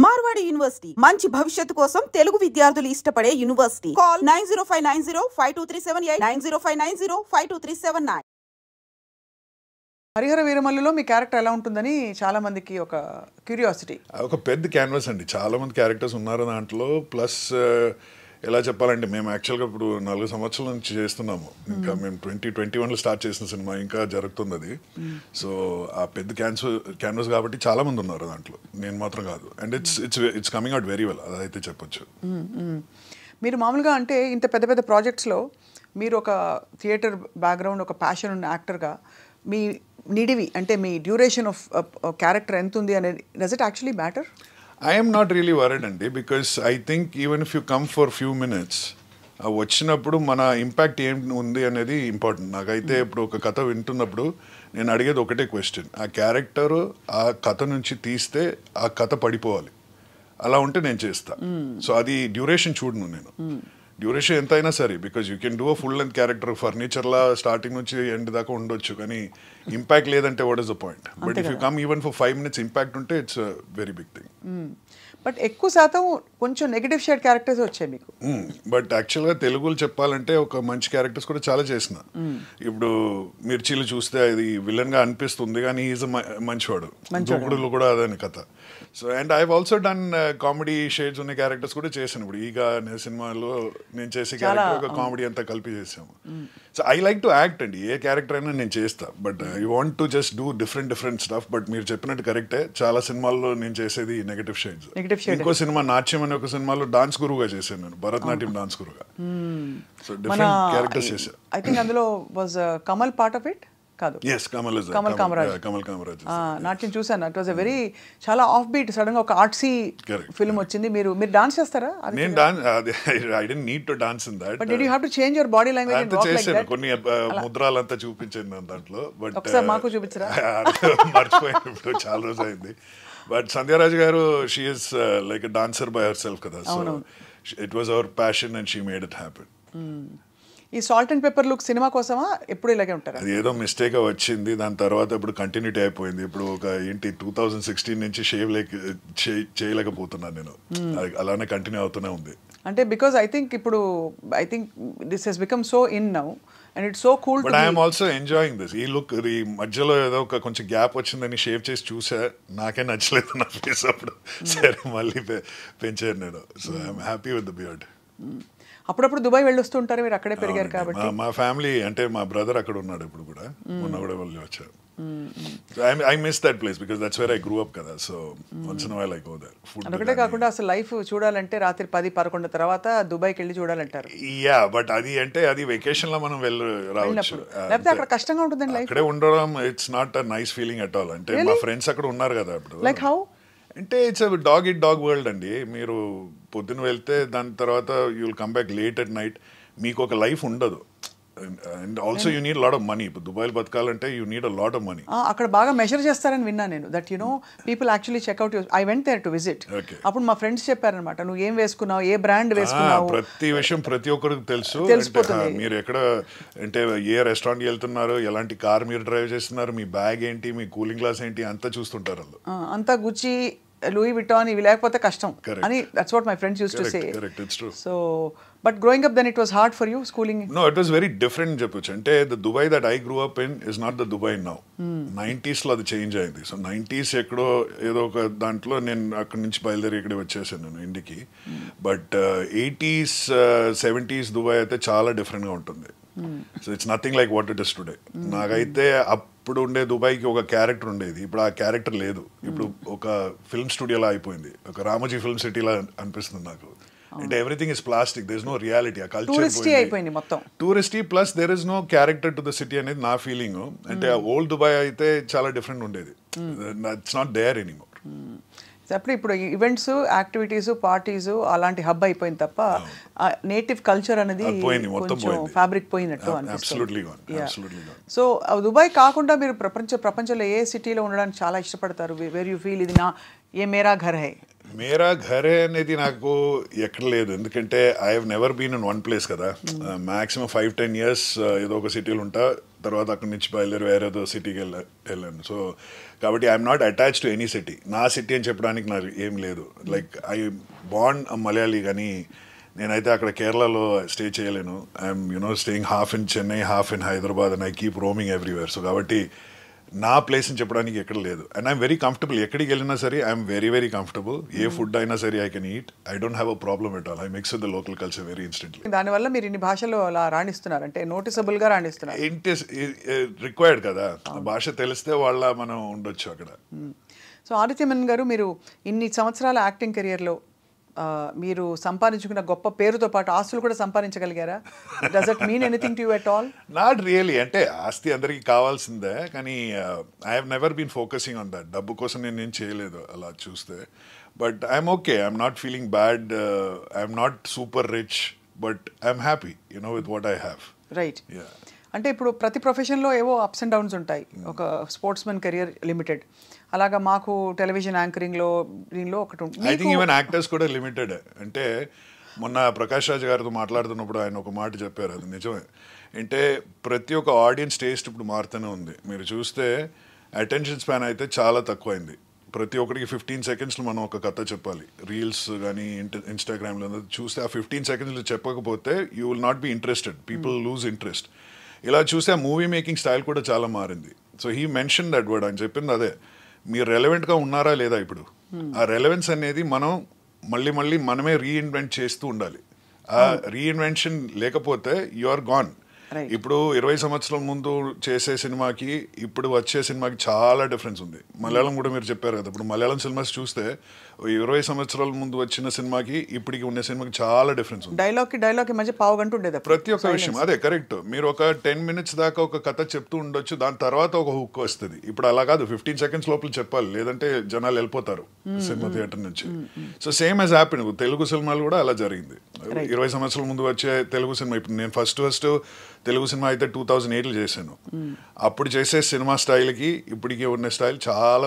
Marwadi university మంచి భవిష్యత్తు కోసం తెలుగు విద్యార్థులు ఇష్టపడే యూనివర్సిటీ. కాల్ 9059052378 9059052379. హరిహర వీరమల్లులో మీ క్యారెక్టర్ ఎలా ఉంటుందని చాలా మందికి ఒక క్యూరియాసిటీ. ఒక పెద్ద క్యాన్వాస్ అండి, చాలా మంది క్యారెక్టర్స్ ఉన్నారు దాంట్లో. ప్లస్ ఎలా చెప్పాలంటే మేము యాక్చువల్గా ఇప్పుడు 4 సంవత్సరాల నుంచి చేస్తున్నాము. ఇంకా మేము 2021లో స్టార్ట్ చేసిన సినిమా ఇంకా జరుగుతుంది అది. సో ఆ పెద్ద క్యాన్వాస్ కాబట్టి చాలా మంది ఉన్నారు దాంట్లో, నేను మాత్రం కాదు. And it's coming out very well, అదైతే చెప్పొచ్చు. మీరు మామూలుగా అంటే ఇంత పెద్ద పెద్ద ప్రాజెక్ట్స్లో మీరు ఒక థియేటర్ బ్యాక్గ్రౌండ్, ఒక ప్యాషన్ ఉన్న యాక్టర్గా మీ నిడివి అంటే మీ డ్యూరేషన్ ఆఫ్ క్యారెక్టర్ ఎంత ఉంది అనేది does it actually matter? I am not really worried అండి, because I think even if you come for few minutes, వచ్చినప్పుడు మన ఇంపాక్ట్ ఏం ఉంది అనేది ఇంపార్టెంట్. నాకైతే ఇప్పుడు ఒక కథ వింటున్నప్పుడు నేను అడిగేది ఒకటే క్వశ్చన్, ఆ క్యారెక్టర్ ఆ కథ నుంచి తీస్తే ఆ కథ పడిపోవాలి, అలా ఉంటే నేను చేస్తా. సో అది డ్యూరేషన్ చూడను నేను, డ్యూరేషన్ ఎంత అయినా సరే, because you can do a full length character ఫర్నిచర్లా స్టార్టింగ్ నుంచి ఎండ్ దాకా ఉండొచ్చు, కానీ ఇంపాక్ట్ లేదంటే what is the point? But if you come even for 5 minutes impact ఉంటే it's very big thing. But ఎక్కువ శాతం కొంచెం నెగటివ్ షేడ్ క్యారెక్టర్స్ వచ్చాయి మీకు. బట్ యాక్చువల్గా తెలుగులో చెప్పాలంటే ఒక మంచి క్యారెక్టర్స్ కూడా చాలా చేసిన. ఇప్పుడు మిర్చిలు చూస్తే అది విలన్గా అనిపిస్తుంది, కానీ ఈజ్ మంచివాడు. దూకుడులో కూడా అదని కథ. So and I also done comedy shades ఉన్న క్యారెక్టర్స్ కూడా చేశాను. ఇప్పుడు ఈగ అనే సినిమాలో నేను చేసే క్యారెక్టర్ ఒక కామెడీ అంతా కలిపి చేసాము. So I like to act అండి, ఏ క్యారెక్టర్ అయినా నేను చేస్తా. But I want to just do different stuff. But మీరు చెప్పినట్టు కరెక్టే, చాలా సినిమాల్లో నేను చేసేది నెగటివ్ షేడ్స్. ఇంకో సినిమా నాట్యం అనే ఒక సినిమాలో డాన్స్ గురువుగా చేశాను నేను, భరతనాట్యం డాన్స్ గురువుగా. సో డిఫరెంట్ క్యారెక్టర్స్ చేశాను. ఐ థింక్ అందులో was Kamal part of it కాదు? yes, కమల్ కామరాజ్ నాట్యం చూసాను. ఇట్ వాజ్ ఎ వెరీ చాలా ఆఫ్ బీట్, సడన్ గా ఒక ఆర్ట్సీ ఫిల్మ్ వచ్చింది. మీరు డాన్స్ చేస్తారా? నేను dance I didn't need to dance in that, but did you have to change your body language and walk like that? కొన్ని ముద్రలంతా చూపించాను దాంట్లో. బట్ ఒకసారి మాకు చూపించరా? మర్చిపోయాను, ఇప్పుడు చాలా రోజు అయింది. బట్ సంధ్యారాజ్ గారు, she is like a dancer by herself కదా. So it was our passion and she made it happen. ఈ salt and pepper look cinema కోసమా ఎప్పుడు ఇలాగే ఉంటారా? అది ఏదో మిస్టేక్ వచ్చింది, దాని తర్వాత ఇప్పుడు కంటిన్యూటీ అయిపోయింది. ఇప్పుడు ఒక 2016 నుంచి షేవ్ చేయలేకపోతున్నాను నేను, అలానే కంటిన్యూ అవుతూనే ఉంది. అంటే because I think this he's become so in now and it's so cool. But I'm also enjoying this. ఈ లుక్ ఈ మధ్యలో ఏదో ఒక కొంచెం గ్యాప్ వచ్చిందని షేవ్ చేసి చూసా, నాకే నచ్చలేదు నా ఫేస్. అప్పుడు సరే మళ్ళీ పెంచాను నేను. So I'm happy with the beard. అప్పుడప్పుడు దుబాయ్ వెళ్ళొస్తూ ఉంటారు, మీరు అక్కడే పెరిగారు కాబట్టి. మా ఫ్యామిలీ అంటే మా బ్రదర్ అక్కడ ఉన్నాడు ఇప్పుడు కూడా, మొన్న కూడా వాళ్ళు వచ్చారు. I miss that place because that's where I grew up కదా. So once in a while I go there. అదొకటే కాకుండా అసలు లైఫ్ చూడాలంటే రాత్రి 10-11 తర్వాత దుబాయ్కి వెళ్ళి చూడాలంటారు. యా, బట్ అది వెకేషన్ లో మనం రావచ్చు, లేకపోతే అక్కడ కష్టంగా ఉంటుందండి లైఫ్. అక్కడే ఉండడం it's not a nice feeling at all. అంటే మా ఫ్రెండ్స్ అక్కడ ఉన్నారు కదా ఇప్పుడు. లైక్ హౌ అంటే ఇట్స్ డాగ్ వరల్డ్ అండి. మీరు పొద్దున వెళ్తే దాని తర్వాత you will come back late at night. మీకు ఒక లైఫ్ ఉండదు. And also you need lot of money. ఇప్పుడు దుబాయ్ బతకాలంటే you need a lot of money. అక్కడ బాగా మెజర్ చేస్తారని విన్నా నేను. That you know people actually check out. I went there to visit. అప్పుడు మా ఫ్రెండ్స్ చెప్పారనమాట, నువ్వు ఏం వేసుకున్నావు, ఏ బ్రాండ్ వేసుకున్నావు, ప్రతి విషయం ప్రతి ఒక్కరికి తెలిసిపోతుంది. మీరు ఎక్కడ అంటే ఏ రెస్టారెంట్కి వెళ్తున్నారు, ఎలాంటి కార్ మీరు డ్రైవ్ చేస్తున్నారు, మీ బ్యాగ్ ఏంటి, మీ కూలింగ్ గ్లాస్ ఏంటి, అంతా చూస్తుంటారు వాళ్ళు. అంతా గుచ్చి లూయి విటాన్ ఇవి లేకపోతే కష్టం అని. That's what my friends used to say. So but growing up then it was hard for you schooling? No, it was very different చెప్పొచ్చు. అంటే the Dubai that I grew up in is not the Dubai now. 90s లో అది change అయింది. So 90s ఎక్కడో ఏదో ఒక దాంట్లో నేను అక్కడి నుంచి బయలుదేరి ఇక్కడే వచ్చేసాను నేను ఇంటికి. బట్ 80s 70s దుబాయ్ అయితే చాలా డిఫరెంట్గా ఉంటుంది. So it's nothing like what it is today. నాకైతే ఇప్పుడు ఉండే దుబాయ్కి ఒక క్యారెక్టర్ ఉండేది, ఇప్పుడు ఆ క్యారెక్టర్ లేదు. ఇప్పుడు ఒక ఫిల్మ్ స్టూడియోలా అయిపోయింది, ఒక రామోజీ ఫిల్మ్ సిటీలా అనిపిస్తుంది నాకు. అంటే everything is plastic, there is no reality. ఆ కల్చర్ అయిపోయింది మొత్తం touristy, plus there is no character to the city అనేది నా ఫీలింగ్. అంటే ఓల్డ్ దుబాయ్ అయితే చాలా డిఫరెంట్ ఉండేది. It's not there anymore. ఇప్పుడు ఈవెంట్స్, యాక్టివిటీస్, పార్టీస్ అలాంటి హబ్ అయిపోయింది తప్ప నేటివ్ కల్చర్ అనేది కొంచెం ఫ్యాబ్రిక్ పోయినట్టు అనిపిస్తుంది. సో దుబాయ్ కాకుండా మీరు ప్రపంచంలో ఏ సిటీలో ఉండడానికి చాలా ఇష్టపడతారు? వేర్ యూ ఫీల్ ఇది నా ఏ మేరా ఘర్ హై? మేరా ఘరే అనేది నాకు ఎక్కడ లేదు, ఎందుకంటే I have never been in one place కదా. మ్యాక్సిమం 5-10 years ఏదో ఒక సిటీలో ఉంటా, తర్వాత అక్కడి నుంచి బయలుదేరి వేరేదో సిటీకి వెళ్ళాను. సో కాబట్టి I'm not attach to any city. నా సిటీ అని చెప్పడానికి నాకు ఏం లేదు. లైక్ ఐ బాండ్ మలయాళీ, కానీ నేనైతే అక్కడ కేరళలో స్టే చేయలేను. I'm staying half in Chennai, half in Hyderabad, and I keep roaming everywhere. So కాబట్టి నా ప్లేస్ అని చెప్పడానికి ఎక్కడ లేదు. And I'm very comfortable. ఎక్కడికి వెళ్ళినా సరే I'm very very comfortable. A food అయినా సరే I can eat. I don't have a problem at all. I mix with the local culture very instantly. దానివల్ల మీరు ఇన్ని భాషలు అలా రాణిస్తున్నారు అంటే నోటిసబుల్గా రాణిస్తున్నారు. ఇంట్ ఇస్ రిక్వైర్డ్ కదా, భాష తెలిస్తే వాళ్ళ మనం ఉండొచ్చు అక్కడ. సో ఆదిత్య మెనన్ గారు, మీరు ఇన్ని సంవత్సరాల యాక్టింగ్ కెరియర్లో మీరు సంపాదించుకున్న గొప్ప పేరుతో పాటు ఆస్తులు కూడా సంపాదించగలిగారా? Does it mean anything to you at all? Not really. అంటే ఆస్తి అందరికీ కావాల్సిందే, కానీ I have never been focusing on that. డబ్బు కోసం నేను ఏం చేయలేదు అలా చూస్తే. But I'm okay, I'm not feeling bad, I'm not super rich, but I'm happy with what I have. Right. అంటే ఇప్పుడు ప్రతి ప్రొఫెషన్లో ఏవో అప్స్ అండ్ డౌన్స్ ఉంటాయి. ఒక స్పోర్ట్స్మెన్ కెరియర్ లిమిటెడ్, అలాగా మాకు టెలివిజన్ యాంకరింగ్లో దీనిలో ఒకటి ఉంటుంది. ఐ థింక్ ఈవెన్ యాక్టర్స్ కూడా లిమిటెడ్. అంటే మొన్న ప్రకాష్ రాజ్ గారితో మాట్లాడుతున్నప్పుడు ఆయన ఒక మాట చెప్పారు, అది నిజమే. అంటే ప్రతి ఒక్క ఆడియన్స్ టేస్ట్ ఇప్పుడు మారుతూనే ఉంది. మీరు చూస్తే అటెన్షన్ స్పాన్ అయితే చాలా తక్కువైంది. ప్రతి ఒక్కరికి 15 seconds మనం ఒక కథ చెప్పాలి. రీల్స్ కానీ ఇన్స్టాగ్రామ్లో చూస్తే ఆ 15 seconds చెప్పకపోతే you will not be interested. People loose interest. ఇలా చూస్తే ఆ మూవీ మేకింగ్ స్టైల్ కూడా చాలా మారింది. So he mention that word. అని చెప్పింది అదే, మీరు రెలవెంట్గా ఉన్నారా లేదా. ఇప్పుడు ఆ రెలవెన్స్ అనేది మనం మళ్ళీ మళ్ళీ మనమే రీఇన్వెంట్ చేస్తూ ఉండాలి. ఆ రీఇన్వెన్షన్ లేకపోతే యు ఆర్ గాన్. ఇప్పుడు 20 సంవత్సరాల ముందు చేసే సినిమాకి ఇప్పుడు వచ్చే సినిమాకి చాలా డిఫరెన్స్ ఉంది. మలయాళం కూడా మీరు చెప్పారు కదా, ఇప్పుడు మలయాళం సినిమాస్ చూస్తే 20 సంవత్సరాల ముందు వచ్చిన సినిమాకి ఇప్పటికి ఉన్న సినిమాకి చాలా డిఫరెన్స్ ఉంది. డైలాగ్ మధ్య పావు గంట ఉండేది ప్రతి ఒక్క విషయం. అదే కరెక్ట్. మీరు ఒక 10 minutes దాకా ఒక కథ చెప్తూ ఉండొచ్చు, దాని తర్వాత ఒక హుక్ వస్తుంది. ఇప్పుడు అలా కాదు, 15 seconds లోపల చెప్పాలి, లేదంటే జనాలు వెళ్ళిపోతారు సినిమా థియేటర్ నుంచి. So same as happen Telugu సినిమాలు కూడా అలా జరిగింది. 20 సంవత్సరాల ముందు వచ్చే తెలుగు సినిమా, ఇప్పుడు నేను ఫస్ట్ తెలుగు సినిమా అయితే 2008లో చేశాను. అప్పుడు చేసే సినిమా స్టైల్కి ఇప్పటికీ ఉన్న స్టైల్ చాలా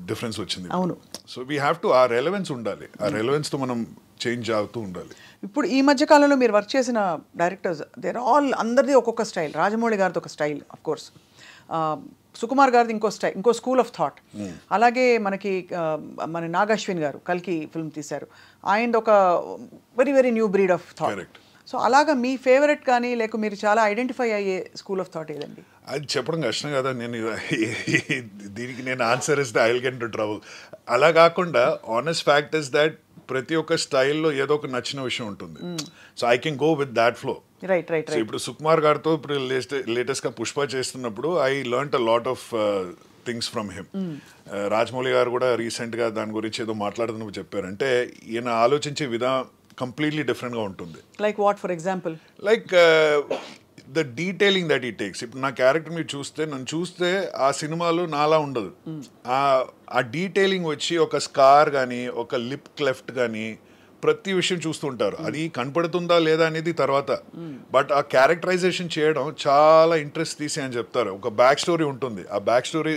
డిఫరెన్స్ వచ్చింది. అవును. సో వీ హ్యావ్ టు, ఆ రెలవెన్స్ ఉండాలి. ఆ రెలవెన్స్తో మనం చేంజ్ అవుతూ ఉండాలి. ఇప్పుడు ఈ మధ్య కాలంలో మీరు వర్క్ చేసిన డైరెక్టర్స్ దేర్ ఆల్ అందరిది ఒక్కొక్క స్టైల్. రాజమౌళి గారిది ఒక స్టైల్, ఆఫ్ కోర్స్. సుకుమార్ గారిది ఇంకో స్టైల్, ఇంకో స్కూల్ ఆఫ్ థాట్. అలాగే మనకి మన నాగశ్విన్ గారు కల్కి ఫిల్మ్ తీశారు, ఆయనది ఒక very very new breed of thought. So అలాగా మీ ఫేవరెట్ కానీ లేక మీరు చాలా ఐడెంటిఫై అయ్యే స్కూల్ ఆఫ్ థాట్ ఏదండి? అది చెప్పడం కష్టం కదా. దీనికి నేను ఆన్సర్ ఇస్తే I will get into trouble. అలా కాకుండా ఆనెస్ట్ ఫ్యాక్ట్ ఇస్ దట్ ప్రతి ఒక్క స్టైల్లో ఏదో ఒక నచ్చిన విషయం ఉంటుంది. So I can go with that flow. Right. ఇప్పుడు సుకుమార్ గారితో ఇప్పుడు లేటెస్ట్గా పుష్ప చేస్తున్నప్పుడు I learned a lot of things from him. Rajamouli గారు కూడా రీసెంట్గా దాని గురించి ఏదో మాట్లాడుతున్నప్పుడు చెప్పారు. అంటే ఈయన ఆలోచించే విధానం కంప్లీట్లీ డిఫరెంట్గా ఉంటుంది. Like what for example? Like the detailing that ఈ టేక్స్. ఇప్పుడు నా క్యారెక్టర్ మీరు చూస్తే, నన్ను చూస్తే ఆ సినిమాలో నాలా ఉండదు. ఆ డీటెయిలింగ్ వచ్చి ఒక స్కార్ కానీ ఒక లిప్ క్లెఫ్ట్ కానీ ప్రతి విషయం చూస్తుంటారు. అది కనపడుతుందా లేదా అనేది తర్వాత, బట్ ఆ క్యారెక్టరైజేషన్ చేయడం చాలా ఇంట్రెస్ట్ తీసి అని చెప్తారు. ఒక బ్యాక్ స్టోరీ ఉంటుంది, ఆ బ్యాక్ స్టోరీ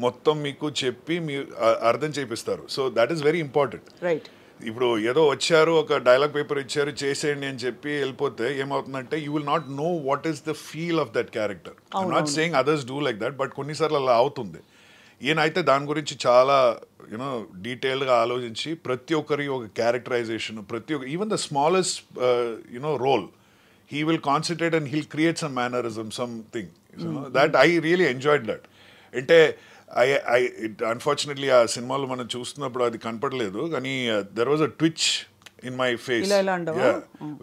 మొత్తం మీకు చెప్పి మీరు అర్థం చేపిస్తారు. So that is very important. Right. ఇప్పుడు ఏదో వచ్చారు, ఒక డైలాగ్ పేపర్ ఇచ్చారు, చేసేయండి అని చెప్పి వెళ్ళిపోతే ఏమవుతుందంటే you will not know what is the feel of that character. I'm not saying others do like that, but కొన్నిసార్లు అలా అవుతుంది. ఈయన అయితే దాని గురించి చాలా డీటెయిల్డ్గా ఆలోచించి ప్రతి ఒక్కరి ఒక క్యారెక్టరైజేషన్, ప్రతి ఒక్క even the smallest role he will concentrate and he'll create some mannerism, something that I really enjoyed that. అంటే అన్ఫార్చునేట్లీ ఆ సినిమాలో మనం చూస్తున్నప్పుడు అది కనపడలేదు, కానీ there was a twitch in my face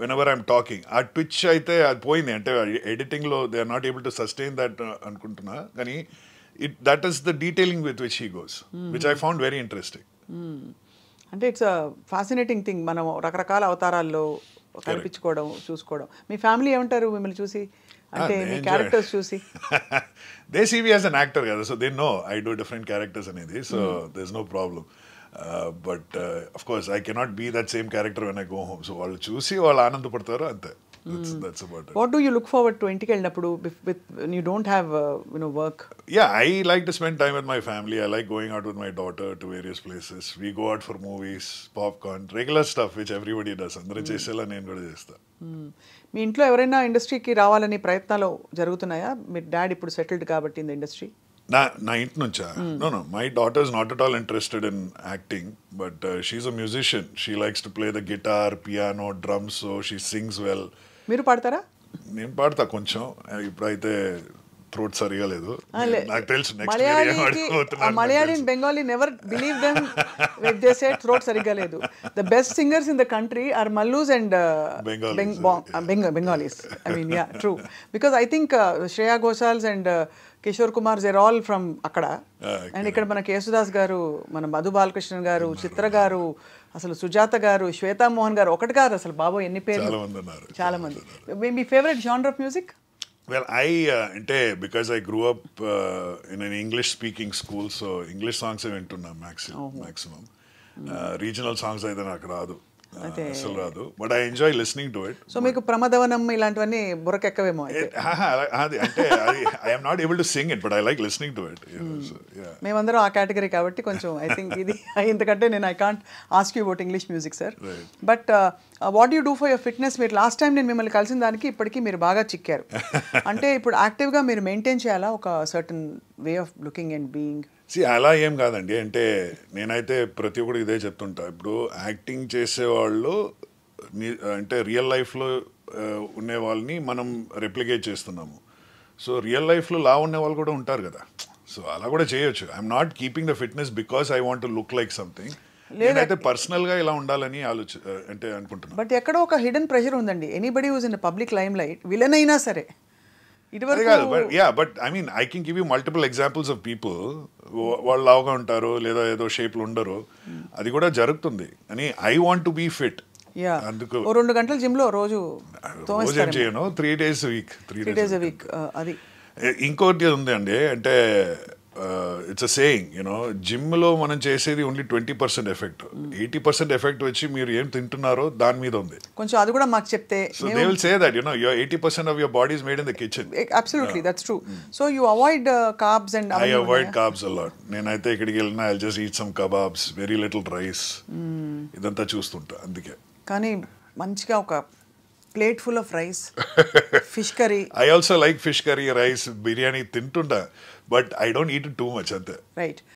whenever I'm talking. ఆ ట్విచ్ అయితే అది పోయింది. అంటే ఎడిటింగ్లో they are not able to sustain that అనుకుంటున్నా, కానీ that is the detailing with which he goes, which I found very interesting. అంటే it's a fascinating thing, మనం రకరకాల అవతారాల్లో కనిపించుకోవడం, చూసుకోవడం. మీ ఫ్యామిలీ ఏమంటారు మిమ్మల్ని చూసి, అంటే మీ క్యారెక్టర్స్ చూసి? They see me as an actor కదా, so they know I do different characters అనేది, so there is no problem. But of course I cannot be that same character when I go home. So వాళ్ళు చూసి వాళ్ళు ఆనందపడతారు అంతే. That's about it. What do you look forward to ఇంటికి వెళ్ళినప్పుడు with you don't have work? Yeah, I like to spend time with my family. I like going out with my daughter to various places. We go out for movies, popcorn, regular stuff which everybody does. అందరూ చేసేలా నేను కూడా చేస్తా. మీ ఇంట్లో ఎవరైనా ఇండస్ట్రీకి రావాలని ప్రయత్నాలు జరుగుతున్నాయా? మీ డాడ్ ఇప్పుడు సెటిల్డ్ కాబట్టి ఇన్ ద ఇండస్ట్రీ. నా ఇంటి నుంచా? No, my daughter is not at all interested in acting, but she's a musician. She likes to play the guitar, piano, drums, so she sings well. మీరు పాడతారా? నేను పాడతా కొంచెం. ఇప్పుడైతే థ్రోట్ సరిగా లేదు. నాకు తెలుసు Malayali and Bengali never believe them when they say throat సరిగా లేదు. The best singers in the country are Mallus and Bengalis. I mean yeah true, because I think Shreya Ghoshals and Kishore Kumar they're all from అక్కడ. అండ్ ఇక్కడ మన కేసుదాస్ గారు, మన మధు బాలకృష్ణ గారు, చిత్ర గారు, అసలు సుజాత గారు, శ్వేతా మోహన్ గారు, ఒకటి కాదు అసలు బాబో ఎన్ని పేర్లు, చాలా మంది. మీ favourite genre of music? Well, because I grew up in an English-speaking school, so English songs I went to maximum. Regional songs I then రాదు, అసలు రాదు, but I enjoy listening to it. So మీకు ప్రమదవనం ఇలాంటివన్నీ బుర్రకెక్కవేమో? అంటే I am not able to sing it, but I like listening to it. మేమందరం ఆ category కాబట్టి కొంచెం ఐ థింక్ ఇది ఎందుకంటే నేను I can't ask you about English music sir. But what you do for your fitness? మీరు last time నేను మిమ్మల్ని కలిసిన దానికి ఇప్పటికీ మీరు బాగా చిక్కారు. అంటే ఇప్పుడు యాక్టివ్గా మీరు మెయింటైన్ చేయాలా ఒక certain way of looking and being? అలా ఏం కాదండి. అంటే నేనైతే ప్రతి ఒక్కరు ఇదే చెప్తుంటా. ఇప్పుడు యాక్టింగ్ చేసేవాళ్ళు అంటే రియల్ లైఫ్లో ఉండే వాళ్ళని మనం రెప్లికేట్ చేస్తున్నాము. సో రియల్ లైఫ్లో లా ఉండే వాళ్ళు కూడా ఉంటారు కదా, సో అలా కూడా చేయొచ్చు. I'm not keeping the fitness because I want to look like something. నేనైతే పర్సనల్గా ఇలా ఉండాలని అంటే అనుకుంటున్నాను. బట్ ఎక్కడో ఒక హిడెన్ ప్రెషర్ ఉందండి. Anybody who's in public lime light, villain అయినా సరే. But I mean I can give you multiple examples of people, వాళ్ళు లావుగా ఉంటారు లేదా ఏదో షేప్లో ఉండరు, అది కూడా జరుగుతుంది అని. I want to be fit. అందుకు 2 గంటల జిమ్ లో రోజు చేయను, 3 days a week. 3 days a week. అది ఇంకోటి ఉంది అండి. అంటే ఇట్స్ అ సేయింగ్, జిమ్లో మనం చేసేది ఓన్లీ 20% ఎఫెక్ట్. 80% ఎఫెక్ట్ వచ్చి మీరు ఏం తింటున్నారో దాని మీద ఉంది. కొంచెం అది కూడా మాకు చెప్తే. So they will say that, your 80% of your body is made in the kitchen. Absolutely, that's true. So you avoid carbs and I avoid carbs a lot. నేనైతే ఇక్కడికి వెళ్ళినా I'll just eat some kebabs, very little rice. ఇదంతా చూస్తుంటా అందుకే. కానీ మంచిగా ఒక plate full of rice, fish curry. I also like fish curry, rice, biryani తింటుంటా, but I don't eat it too much అంతే. Right.